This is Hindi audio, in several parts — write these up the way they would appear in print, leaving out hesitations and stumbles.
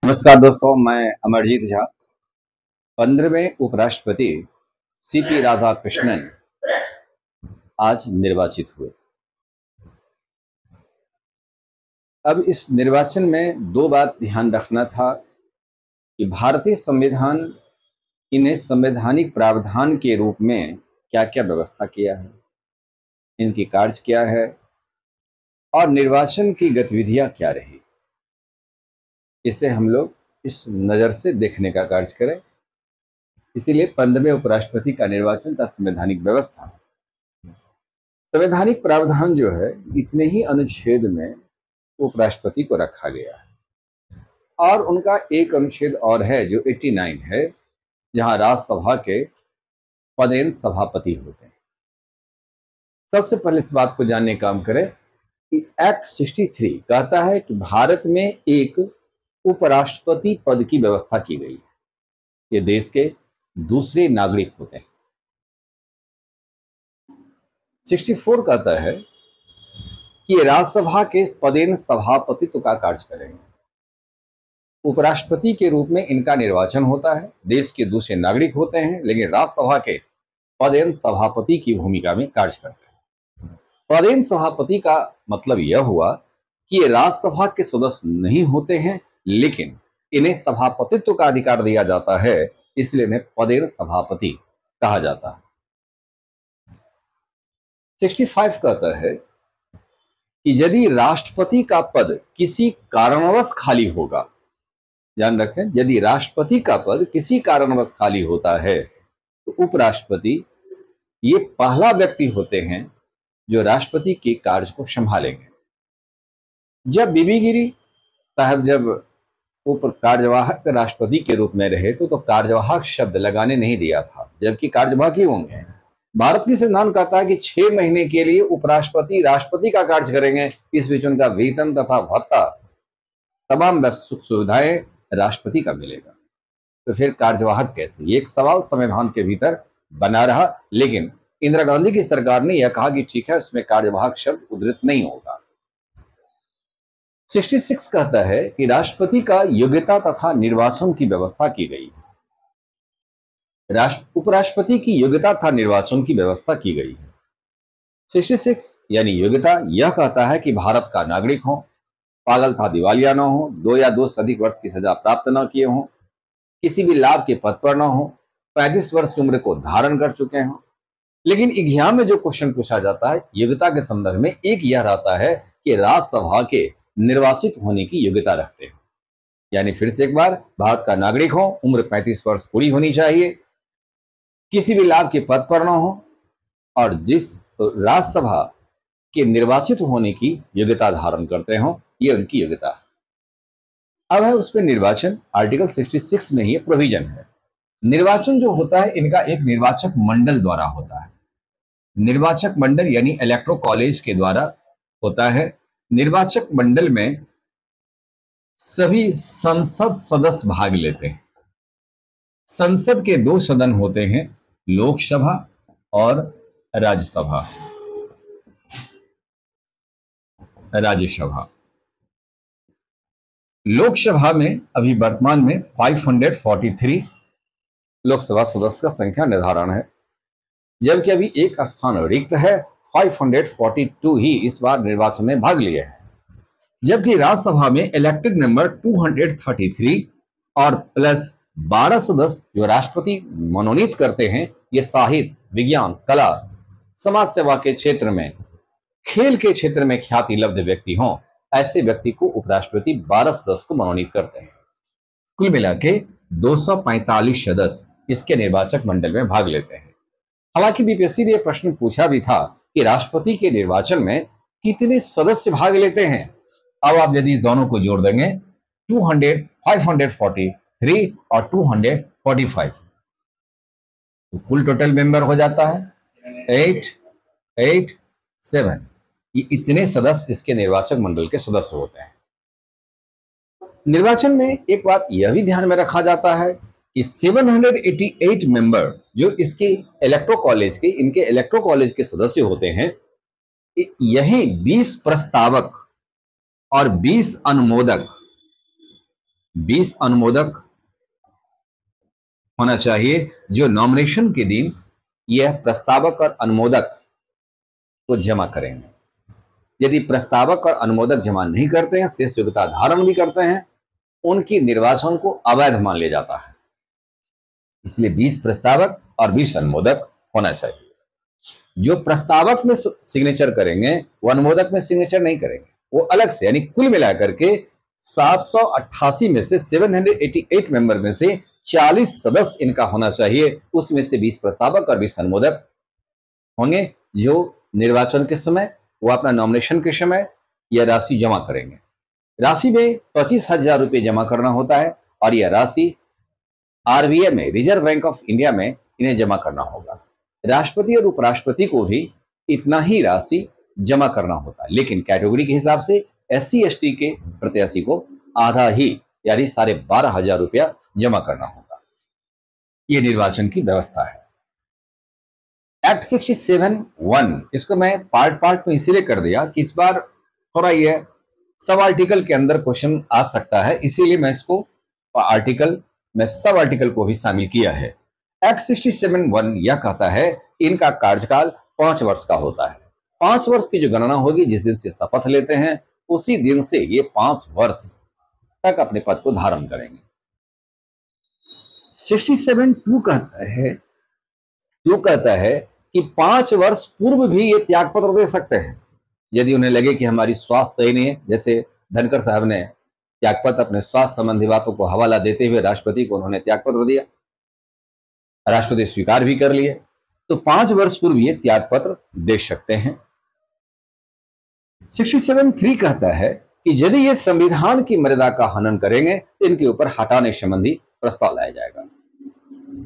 नमस्कार दोस्तों, मैं अमरजीत झा। 15वें उपराष्ट्रपति सीपी राधाकृष्णन आज निर्वाचित हुए। अब इस निर्वाचन में दो बात ध्यान रखना था कि भारतीय संविधान इन्हें संवैधानिक प्रावधान के रूप में क्या क्या व्यवस्था किया है, इनकी कार्य क्या है और निर्वाचन की गतिविधियां क्या रही। इसे हम लोग इस नज़र से देखने का कार्य करें। इसीलिए 15वें उपराष्ट्रपति का निर्वाचन था संवैधानिक व्यवस्था। संवैधानिक प्रावधान जो है, इतने ही अनुच्छेद में उपराष्ट्रपति को रखा गया है और उनका एक अनुच्छेद और है जो 89 है, जहां राज्यसभा के पदेन सभापति होते हैं। सबसे पहले इस बात को जानने का काम करें कि एक्ट 63 कहता है कि भारत में एक उपराष्ट्रपति पद की व्यवस्था की गई है। ये देश के दूसरे नागरिक होते हैं। 64 कहता है कि राज्यसभा के पदेन सभापतित्व का कार्य करेंगे। उपराष्ट्रपति के रूप में इनका निर्वाचन होता है, देश के दूसरे नागरिक होते हैं, लेकिन राज्यसभा के पदेन सभापति की भूमिका में कार्य करते हैं। पदेन सभापति का मतलब यह हुआ कि ये राज्यसभा के सदस्य नहीं होते हैं, लेकिन इन्हें सभापतित्व का अधिकार दिया जाता है, इसलिए इन्हें पदेन सभापति कहा जाता है। 65 कहता है कि यदि राष्ट्रपति का पद किसी कारणवश खाली होगा, ध्यान रखें, यदि राष्ट्रपति का पद किसी कारणवश खाली होता है तो उपराष्ट्रपति ये पहला व्यक्ति होते हैं जो राष्ट्रपति के कार्य को संभालेंगे। जब बीबी गिरी साहब जब उप कार्यवाहक राष्ट्रपति के रूप में रहे तो कार्यवाहक शब्द लगाने नहीं दिया था, जबकि कार्यवाहक ही होंगे। भारत की संविधान कहता है कि 6 महीने के लिए उपराष्ट्रपति राष्ट्रपति का कार्य करेंगे। इस बीच उनका वेतन तथा भत्ता, तमाम सुख सुविधाएं राष्ट्रपति का मिलेगा। तो फिर कार्यवाहक कैसे? ये एक सवाल संविधान के भीतर बना रहा, लेकिन इंदिरा गांधी की सरकार ने यह कहा कि ठीक है, उसमें कार्यवाहक शब्द उद्धृत नहीं होगा। 66 कहता है कि राष्ट्रपति का योग्यता तथा निर्वाचन की व्यवस्था की गई। उपराष्ट्रपति की योग्यता तथा निर्वाचन की व्यवस्था की गई है। 66 यानी योग्यता यह कहता है कि भारत का नागरिक हो, पागल था दिवालिया न हो, 2 या 2 से अधिक वर्ष की सजा प्राप्त न किए हों, किसी भी लाभ के पद पर न हो, 35 वर्ष की उम्र को धारण कर चुके हों। लेकिन एग्जाम में जो क्वेश्चन पूछा जाता है योग्यता के संदर्भ में, एक यह रहता है कि राज्यसभा के निर्वाचित होने की योग्यता रखते हैं। यानी फिर से एक बार, भारत का नागरिक हो, उम्र 35 वर्ष पूरी होनी चाहिए, किसी भी लाभ के पद पर न हो और जिस राज्यसभा के निर्वाचित होने की योग्यता धारण करते हो, ये उनकी योग्यता है। अब है उसमें निर्वाचन। आर्टिकल 66 में ही प्रोविजन है। निर्वाचन जो होता है इनका एक निर्वाचक मंडल द्वारा होता है। निर्वाचक मंडल यानी इलेक्टोरल कॉलेज के द्वारा होता है। निर्वाचक मंडल में सभी संसद सदस्य भाग लेते हैं। संसद के 2 सदन होते हैं, लोकसभा और राज्यसभा। राज्यसभा लोकसभा में अभी वर्तमान में 543 लोकसभा सदस्य का संख्या निर्धारण है, जबकि अभी एक स्थान रिक्त है। 542 ही इस बार निर्वाचन में भाग लिए हैं, जबकि राज्यसभा में इलेक्टेड मेंबर 233 और प्लस 12 सदस्य जो राष्ट्रपति मनोनीत करते हैं। ये साहित्य, विज्ञान, कला, समाज सेवा के क्षेत्र में, खेल के क्षेत्र में ख्याति लब्ध व्यक्ति हों, ऐसे व्यक्ति को उपराष्ट्रपति 12 सदस्य को मनोनीत करते हैं। कुल मिला के 245 सदस्य इसके निर्वाचक मंडल में भाग लेते हैं। हालांकि बीपीएससी ने यह प्रश्न पूछा भी था कि राष्ट्रपति के निर्वाचन में कितने सदस्य भाग लेते हैं। अब आप यदि इस दोनों को जोड़ देंगे 543 और 245 तो कुल टोटल मेंबर हो जाता है 887। ये इतने सदस्य इसके निर्वाचक मंडल के सदस्य होते हैं। निर्वाचन में एक बात यह भी ध्यान में रखा जाता है कि 788 मेंबर जो इसके इलेक्टोरल कॉलेज के सदस्य होते हैं, यही 20 प्रस्तावक और 20 अनुमोदक 20 अनुमोदक होना चाहिए जो नॉमिनेशन के दिन यह प्रस्तावक और अनुमोदक को जमा करेंगे। यदि प्रस्तावक और अनुमोदक जमा नहीं करते हैं, शेष योग्यता धारण भी करते हैं, उनकी निर्वाचन को अवैध मान लिया जाता है। इसलिए 20 प्रस्तावक और 20 अनुमोदक होना चाहिए। जो प्रस्तावक में सिग्नेचर करेंगे वो अनुमोदक में सिग्नेचर नहीं करेंगे, वो अलग से, यानी कुल मिलाकर के 788 में से 788 मेंबर में से 40 सदस्य इनका होना चाहिए। उसमें से 20 प्रस्तावक और 20 अनुमोदक होंगे जो निर्वाचन के समय वो अपना नॉमिनेशन के समय यह राशि जमा करेंगे। राशि में 25,000 रुपये जमा करना होता है और यह राशि आरबीआई में, रिजर्व बैंक ऑफ इंडिया में इन्हें जमा करना होगा। राष्ट्रपति और उपराष्ट्रपति को भी इतना ही राशि जमा करना होता है, लेकिन कैटेगरी के हिसाब से SC ST के प्रत्याशी को आधा ही, यानी 12,500 रुपया जमा करना होगा। ये निर्वाचन की व्यवस्था है। एक्ट 67(1) इसको मैं पार्ट में इसीलिए कर दिया कि इस बार थोड़ा यह सब आर्टिकल के अंदर क्वेश्चन आ सकता है, इसीलिए मैं इसको आर्टिकल में सब आर्टिकल को भी शामिल किया है। एक्ट 67(1) यह कहता है इनका कार्यकाल 5 वर्ष का होता है। 5 वर्ष की जो गणना होगी जिस दिन से शपथ लेते हैं उसी दिन से ये 5 वर्ष तक अपने पद को धारण करेंगे। 67(2) कहता है कि 5 वर्ष पूर्व भी ये त्यागपत्र दे सकते हैं यदि उन्हें लगे कि हमारी स्वास्थ्य सही नहीं है। जैसे धनखड़ साहब ने त्यागपत्र अपने स्वास्थ्य संबंधी बातों को हवाला देते हुए राष्ट्रपति को उन्होंने त्यागपत्र दिया, राष्ट्रपति स्वीकार भी कर लिए, तो 5 वर्ष पूर्व ये त्यागपत्र दे सकते हैं। 67(3) कहता है कि यदि ये संविधान की मर्यादा का हनन करेंगे तो इनके ऊपर हटाने संबंधी प्रस्ताव लाया जाएगा।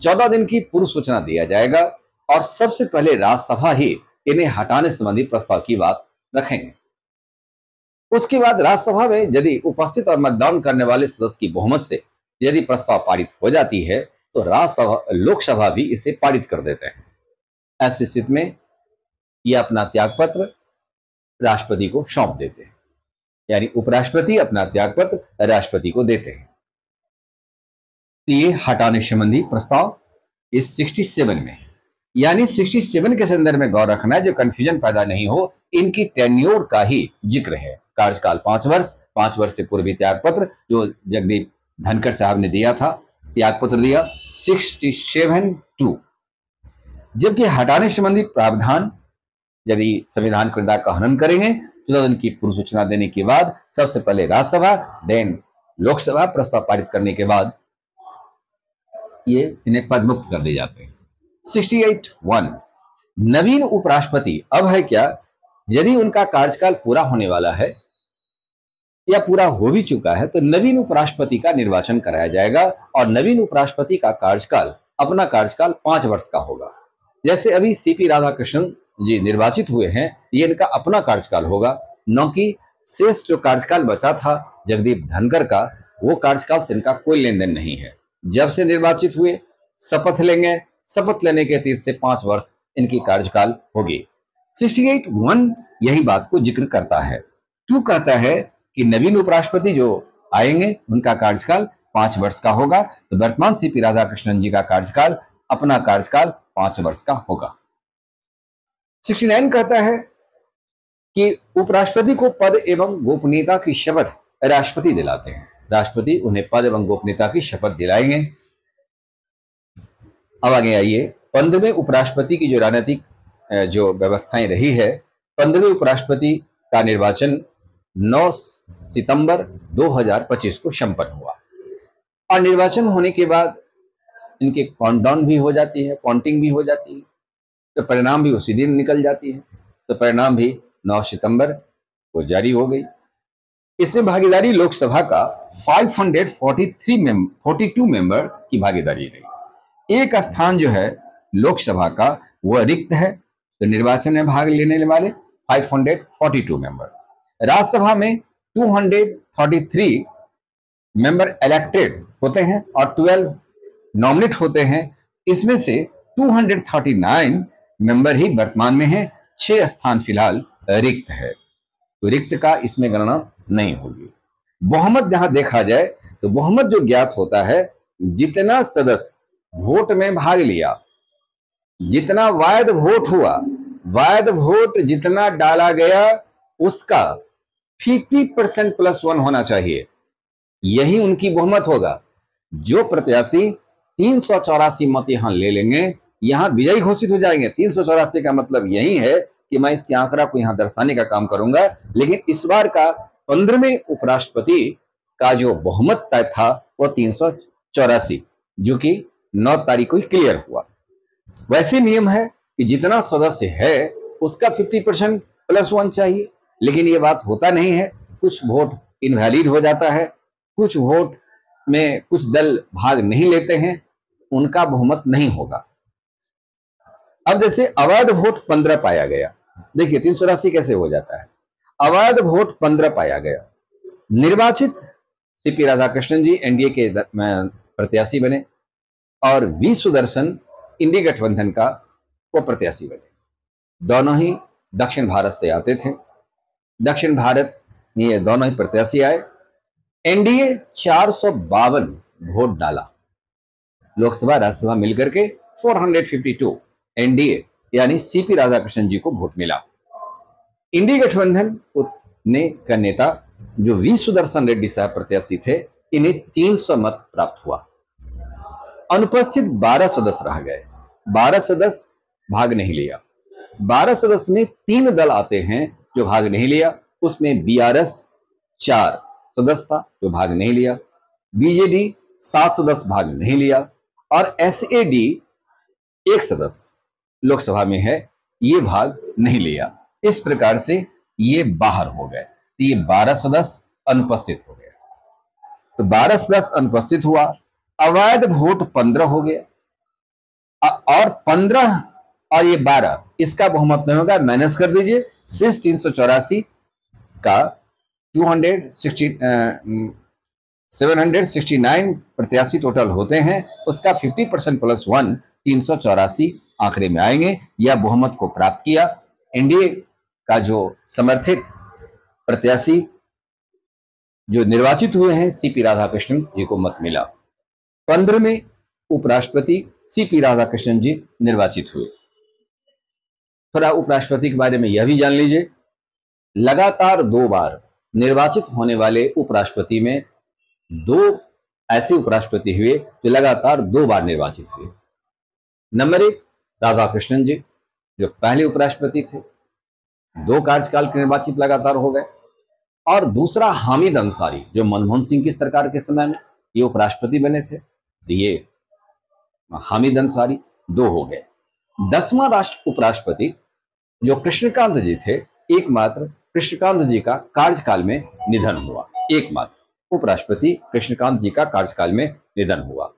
14 दिन की पूर्व सूचना दिया जाएगा और सबसे पहले राज्यसभा ही इन्हें हटाने संबंधी प्रस्ताव की बात रखेंगे। उसके बाद राज्यसभा में यदि उपस्थित और मतदान करने वाले सदस्य की बहुमत से यदि प्रस्ताव पारित हो जाती है तो लोकसभा भी इसे पारित कर देते हैं। ऐसी स्थिति में यह अपना त्यागपत्र राष्ट्रपति को सौंप देते हैं, यानी उपराष्ट्रपति अपना त्यागपत्र राष्ट्रपति को देते हैं। तो ये हटाने संबंधी प्रस्ताव इस 67 में है। यानी 67 के संदर्भ में गौर रखना है, जो कंफ्यूजन पैदा नहीं हो, इनकी टेन्योर का ही जिक्र है। कार्यकाल 5 वर्ष, 5 वर्ष से पूर्व त्यागपत्र जो जगदीप धनखड़ साहब ने दिया था, त्यागपत्र दिया 67(2). जबकि हटाने संबंधी प्रावधान यदि संविधान की मर्यादा का हनन करेंगे 14 दिन की पूर्व सूचना देने के बाद सबसे पहले राज्यसभा देन लोकसभा प्रस्ताव पारित करने के बाद ये इन्हें पदमुक्त कर दिए जाते हैं। 68(1) नवीन उपराष्ट्रपति अब है क्या, यदि उनका कार्यकाल पूरा होने वाला है या पूरा हो भी चुका है तो नवीन उपराष्ट्रपति का निर्वाचन कराया जाएगा और नवीन उपराष्ट्रपति का कार्यकाल, अपना कार्यकाल 5 वर्ष का होगा। जैसे अभी CP राधाकृष्णन जी निर्वाचित हुए हैं, ये इनका अपना कार्यकाल होगा, न कि शेष जो कार्यकाल बचा था जगदीप धनखड़ का, वो कार्यकाल से इनका कोई लेन देन नहीं है। जब से निर्वाचित हुए शपथ लेंगे, शपथ लेने के 3 से 5 वर्ष इनकी कार्यकाल होगी। 68(1) यही बात को जिक्र करता है। 2 कहता है कि नवीन उपराष्ट्रपति जो आएंगे उनका कार्यकाल 5 वर्ष का होगा, तो वर्तमान CP राधाकृष्णन जी का कार्यकाल, अपना कार्यकाल 5 वर्ष का होगा। 69 कहता है कि उपराष्ट्रपति को पद एवं गोपनीयता की शपथ राष्ट्रपति दिलाते हैं। राष्ट्रपति उन्हें पद एवं गोपनीयता की शपथ दिलाएंगे। अब आगे आइए, 15वें उपराष्ट्रपति की जो राजनीतिक जो व्यवस्थाएं रही है, 15वें उपराष्ट्रपति का निर्वाचन 9 सितंबर 2025 को संपन्न हुआ और निर्वाचन होने के बाद इनके काउंटडाउन भी हो जाती है, काउंटिंग भी हो जाती है, तो परिणाम भी उसी दिन निकल जाती है। तो परिणाम भी 9 सितंबर को जारी हो गई। इसमें भागीदारी लोकसभा का 542 मेंबर की भागीदारी रही। एक स्थान जो है लोकसभा का वह रिक्त है, तो निर्वाचन में भाग लेने वाले 542 मेंबर। राज्यसभा में 233 मेंबर इलेक्टेड होते हैं और 12 नॉमिनेट होते हैं। इसमें से 239 मेंबर ही वर्तमान में है, 6 स्थान फिलहाल रिक्त है, तो रिक्त का इसमें गणना नहीं होगी। बहुमत जहां देखा जाए तो बहुमत जो ज्ञात होता है, जितना सदस्य वोट में भाग लिया, जितना वैध वोट हुआ, वैध वोट जितना डाला गया उसका 50% +1 होना चाहिए, यही उनकी बहुमत होगा। जो प्रत्याशी 384 मत यहां ले लेंगे, यहां विजयी घोषित हो जाएंगे। 384 का मतलब यही है कि मैं इसके आंकड़ा को यहां दर्शाने का काम करूंगा, लेकिन इस बार का 15वें उपराष्ट्रपति का जो बहुमत तय था वो 384, जो कि 9 तारीख को क्लियर हुआ। वैसे नियम है कि जितना सदस्य है उसका 50% +1 चाहिए, लेकिन ये बात होता नहीं है। कुछ वोट इनवैलिड हो जाता है, कुछ वोट में कुछ दल भाग नहीं लेते हैं, उनका बहुमत नहीं होगा। अब जैसे अवैध वोट 15 पाया गया, देखिए 384 कैसे हो जाता है। अवैध वोट 15 पाया गया, निर्वाचित सीपी राधाकृष्णन जी एनडीए के प्रत्याशी बने और वी सुदर्शन इंडी गठबंधन का वो प्रत्याशी बने। दोनों ही दक्षिण भारत से आते थे। दक्षिण भारत में ये दोनों ही प्रत्याशी आए। एनडीए 452 वोट डाला, लोकसभा राज्यसभा मिलकर के 452 एनडीए यानी सीपी राधाकृष्णन जी को वोट मिला। इंडी गठबंधन ने का नेता जो वी सुदर्शन रेड्डी साहब प्रत्याशी थे, इन्हें 300 मत प्राप्त हुआ। अनुपस्थित 12 सदस्य रह गए, 12 सदस्य भाग नहीं लिया। 12 सदस्य में 3 दल आते हैं जो भाग नहीं लिया, उसमें बीआरएस 4 सदस्य था जो भाग नहीं लिया, बीजेडी 7 सदस्य भाग नहीं लिया और एसएडी 1 सदस्य लोकसभा में है, ये भाग नहीं लिया। इस प्रकार से ये बाहर हो गए, तो ये 12 सदस्य अनुपस्थित हो गए। तो 12 सदस्य अनुपस्थित हुआ, अवैध वोट 15 हो गया और 15 और ये 12 इसका बहुमत नहीं होगा, माइनस कर दीजिए। शेष 384 का 769 प्रत्याशी टोटल होते हैं, उसका 50% +1 384 आंकड़े में आएंगे। यह बहुमत को प्राप्त किया। एनडीए का जो समर्थित प्रत्याशी जो निर्वाचित हुए हैं सीपी राधाकृष्णन जी को मत मिला। 15वें उपराष्ट्रपति सीपी राधाकृष्णन जी निर्वाचित हुए। थोड़ा उपराष्ट्रपति के बारे में यह भी जान लीजिए, लगातार 2 बार निर्वाचित होने वाले उपराष्ट्रपति में 2 ऐसे उपराष्ट्रपति हुए जो लगातार 2 बार निर्वाचित हुए। नंबर 1 राधाकृष्णन जी जो पहले उपराष्ट्रपति थे, 2 कार्यकाल के निर्वाचित लगातार हो गए। और दूसरा हामिद अंसारी जो मनमोहन सिंह की सरकार के समय में ये उपराष्ट्रपति बने थे, तो ये हामिद अंसारी 2 हो गए। 10वां राष्ट्र उपराष्ट्रपति जो कृष्णकांत जी थे, एकमात्र कृष्णकांत जी का कार्यकाल में निधन हुआ। एकमात्र उपराष्ट्रपति कृष्णकांत जी का कार्यकाल में निधन हुआ।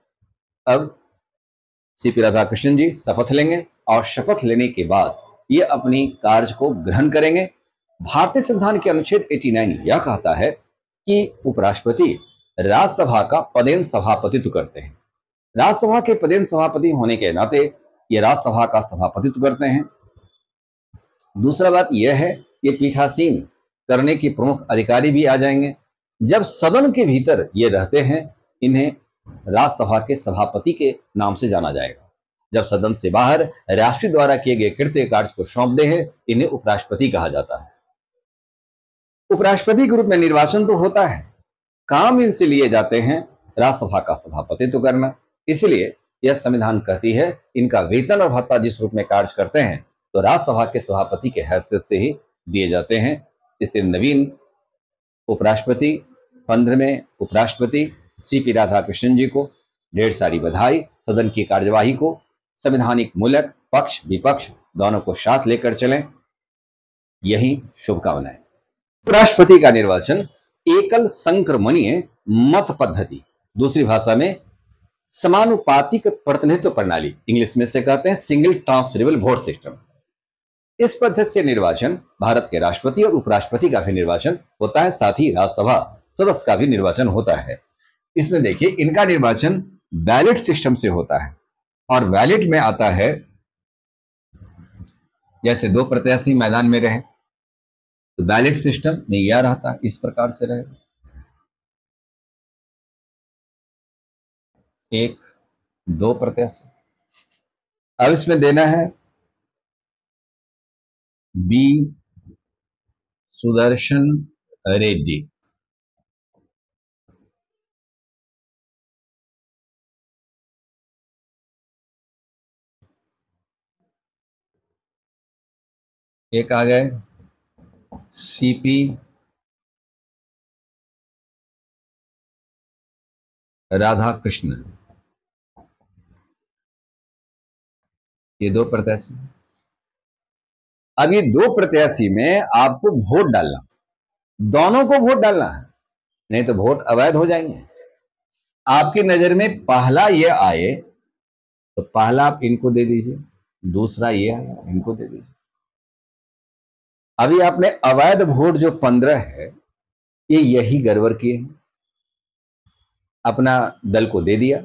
अब सीपी राधाकृष्णन जी शपथ लेंगे और शपथ लेने के बाद ये अपनी कार्य को ग्रहण करेंगे। भारतीय संविधान के अनुच्छेद 89 यह कहता है कि उपराष्ट्रपति राज्यसभा का पदेन सभापतित्व करते हैं। राज्यसभा के पदेन सभापति होने के नाते ये राज्यसभा का सभापतित्व करते हैं। दूसरा बात यह है ये पीठासीन करने के प्रमुख अधिकारी भी आ जाएंगे। जब सदन के भीतर ये रहते हैं, इन्हें राज्यसभा के सभापति के नाम से जाना जाएगा। जब सदन से बाहर राष्ट्रपति द्वारा किए गए कृत्य कार्य को सौंपते हैं, इन्हें उपराष्ट्रपति कहा जाता है। उपराष्ट्रपति के रूप में निर्वाचन तो होता है, काम इनसे लिए जाते हैं राज्यसभा का सभापतित्व करना। इसलिए यह संविधान कहती है इनका वेतन और भत्ता जिस रूप में कार्य करते हैं तो राज्यसभा के सभापति के हैसियत से ही दिए जाते हैं। इससे नवीन उपराष्ट्रपति 15वें उपराष्ट्रपति सीपी राधाकृष्णन जी को ढेर सारी बधाई। सदन की कार्यवाही को संवैधानिक मूल्य पक्ष विपक्ष दोनों को साथ लेकर चलें, यही शुभकामनाएं। उपराष्ट्रपति का निर्वाचन एकल संक्रमणीय मत पद्धति, दूसरी भाषा में समानुपातिक प्रतिनिधित्व प्रणाली, इंग्लिश में से कहते हैं सिंगल ट्रांसफरेबल वोट सिस्टम। इस पद्धति से निर्वाचन भारत के राष्ट्रपति और उपराष्ट्रपति का भी निर्वाचन होता है, साथ ही राज्यसभा सदस्य का भी निर्वाचन होता है। इसमें देखिए इनका निर्वाचन बैलेट सिस्टम से होता है और बैलेट में आता है जैसे 2 प्रत्याशी मैदान में रहे तो बैलेट सिस्टम में यह रहता है, इस प्रकार से रहे। एक, दो प्रत्याशी। अब इसमें देना है बी सुदर्शन रेड्डी। एक आ गए सीपी राधा कृष्ण। ये दो प्रत्याशी। अब ये दो प्रत्याशी में आपको वोट डालना, दोनों को वोट डालना है, नहीं तो वोट अवैध हो जाएंगे। आपकी नजर में पहला ये आए तो पहला आप इनको दे दीजिए, दूसरा ये आया इनको दे दीजिए। अभी आपने अवैध वोट जो 15 है ये यही गड़बड़ किए हैं, अपना दल को दे दिया,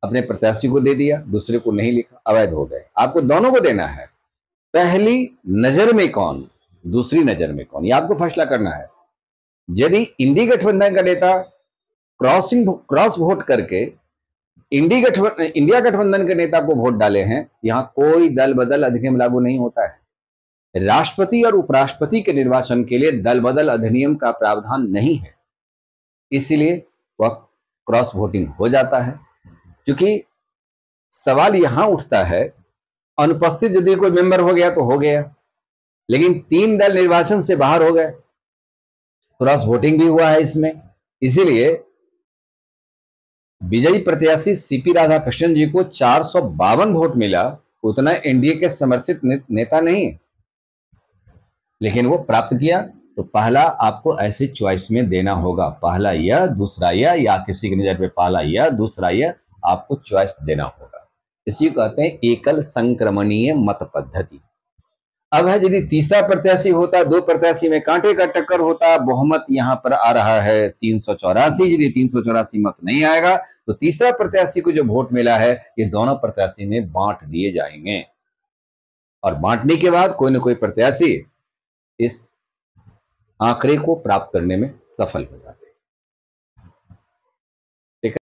अपने प्रत्याशी को दे दिया, दूसरे को नहीं लिखा, अवैध हो गए। आपको दोनों को देना है, पहली नजर में कौन, दूसरी नजर में कौन, ये आपको फैसला करना है। यदि इंडी गठबंधन का नेता क्रॉस वोट करके इंडिया गठबंधन के नेता को वोट डाले हैं, यहां कोई दल बदल अधिनियम लागू नहीं होता है। राष्ट्रपति और उपराष्ट्रपति के निर्वाचन के लिए दल बदल अधिनियम का प्रावधान नहीं है, इसीलिए वह क्रॉस वोटिंग हो जाता है। क्योंकि सवाल यहां उठता है, अनुपस्थित यदि कोई मेंबर हो गया तो हो गया, लेकिन 3 दल निर्वाचन से बाहर हो गए, क्रॉस वोटिंग भी हुआ है इसमें। इसीलिए विजयी प्रत्याशी सीपी राधाकृष्णन जी को 452 वोट मिला, उतना एनडीए के समर्थित नेता नहीं, लेकिन वो प्राप्त किया। तो पहला आपको ऐसे चॉइस में देना होगा, पहला या दूसरा या किसी की नजर पे पहला या दूसरा या, आपको चॉइस देना होगा। इसी को कहते हैं एकल संक्रमणीय मत पद्धति। अब है यदि तीसरा प्रत्याशी होता, दो प्रत्याशी में कांटे का टक्कर होता, बहुमत यहां पर आ रहा है 384, यदि 384 मत नहीं आएगा तो तीसरा प्रत्याशी को जो वोट मिला है ये दोनों प्रत्याशी में बांट दिए जाएंगे, और बांटने के बाद कोई ना कोई प्रत्याशी इस आंकड़े को प्राप्त करने में सफल होगा।